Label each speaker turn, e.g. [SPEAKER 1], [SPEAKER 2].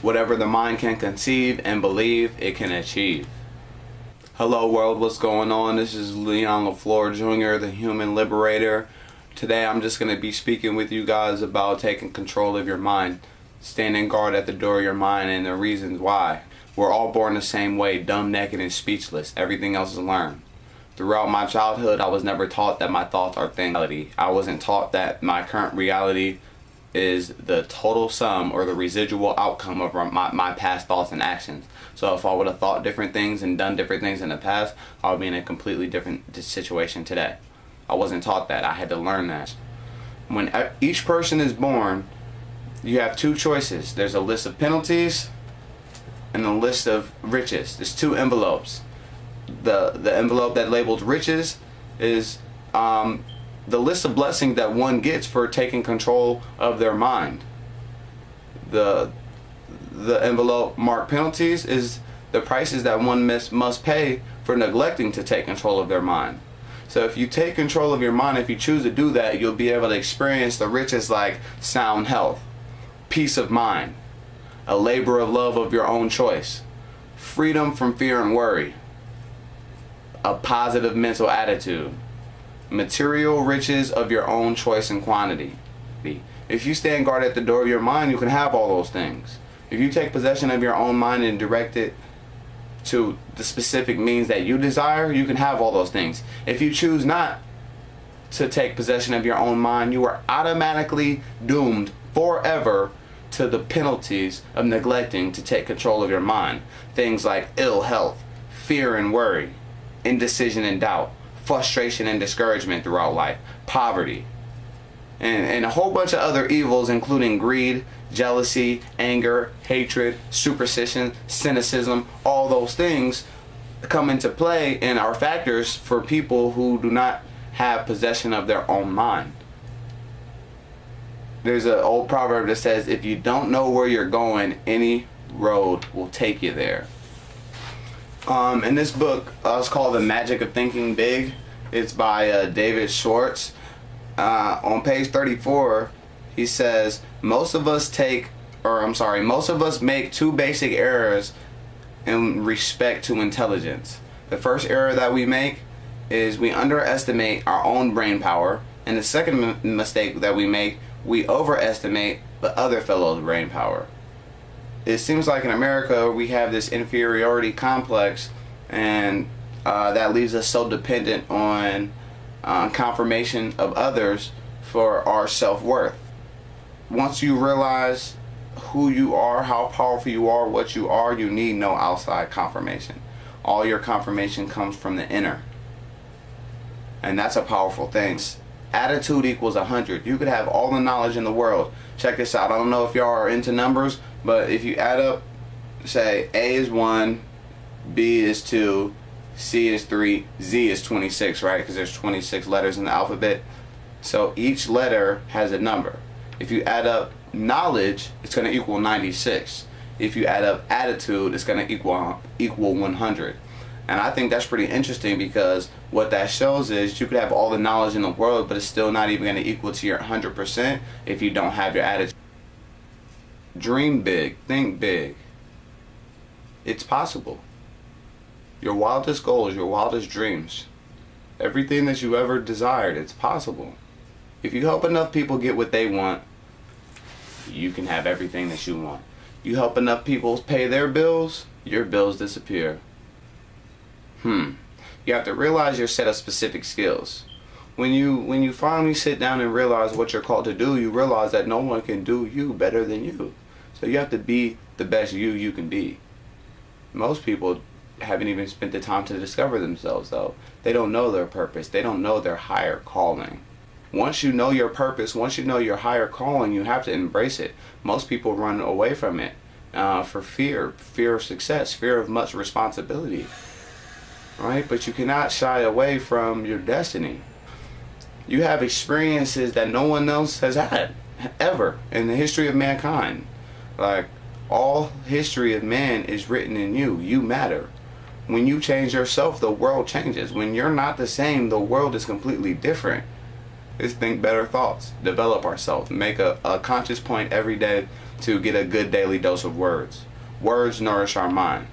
[SPEAKER 1] Whatever the mind can conceive and believe, it can achieve. Hello world, what's going on? This is Leon LaFleur Jr., the Human Liberator. Today I'm just going to be speaking with you guys about taking control of your mind, standing guard at the door of your mind, and the reasons why. We're all born the same way, dumb, naked, and speechless. Everything else is learned. Throughout my childhood, I was never taught that my thoughts are things. I wasn't taught that my current reality is the total sum or the residual outcome of my past thoughts and actions. So if I would have thought different things and done different things in the past, I would be in a completely different situation today. I wasn't taught that. I had to learn that. When each person is born, you have two choices. There's a list of penalties and a list of riches. There's two envelopes. The envelope that labeled riches is the list of blessings that one gets for taking control of their mind. The envelope marked penalties is the prices that one must pay for neglecting to take control of their mind. So if you take control of your mind, if you choose to do that, you'll be able to experience the riches like sound health, peace of mind, a labor of love of your own choice, freedom from fear and worry, a positive mental attitude, material riches of your own choice and quantity. If you stand guard at the door of your mind, you can have all those things. If you take possession of your own mind and direct it to the specific means that you desire, you can have all those things. If you choose not to take possession of your own mind, you are automatically doomed forever to the penalties of neglecting to take control of your mind. Things like ill health, fear and worry, indecision and doubt, frustration and discouragement throughout life, poverty, and a whole bunch of other evils, including greed, jealousy, anger, hatred, superstition, cynicism. All those things come into play and are factors for people who do not have possession of their own mind. There's an old proverb that says, if you don't know where you're going, any road will take you there. In this book, it's called The Magic of Thinking Big. It's by David Schwartz. On page 34, he says, most of us make two basic errors in respect to intelligence. The first error that we make is we underestimate our own brain power, and the second mistake that we make, we overestimate the other fellow's brain power. It seems like in America we have this inferiority complex, and that leaves us so dependent on confirmation of others for our self-worth. Once you realize who you are, how powerful you are, what you are, you need no outside confirmation. All your confirmation comes from the inner, and that's a powerful thing. Attitude equals 100. You could have all the knowledge in the world. Check this out. I don't know if y'all are into numbers, but if you add up, say A is 1, B is 2, C is 3, Z is 26, right? Because there's 26 letters in the alphabet. So each letter has a number. If you add up knowledge, it's going to equal 96. If you add up attitude, it's going to equal 100. And I think that's pretty interesting, because what that shows is you could have all the knowledge in the world, but it's still not even going to equal to your 100% if you don't have your attitude. Dream big, think big. It's possible. Your wildest goals, your wildest dreams, everything that you ever desired, it's possible. If you help enough people get what they want, you can have everything that you want. You help enough people pay their bills, your bills disappear. You have to realize your set of specific skills. When you finally sit down and realize what you're called to do, you realize that no one can do you better than you. So you have to be the best you can be. Most people haven't even spent the time to discover themselves, though. They don't know their purpose. They don't know their higher calling. Once you know your purpose, once you know your higher calling, you have to embrace it. Most people run away from it for fear of success, fear of much responsibility. Right? But you cannot shy away from your destiny. You have experiences that no one else has had ever in the history of mankind. Like, all history of man is written in you. You matter. When you change yourself, the world changes. When you're not the same, the world is completely different. is think better thoughts, develop ourselves, make a conscious point every day to get a good daily dose of words. Words nourish our mind.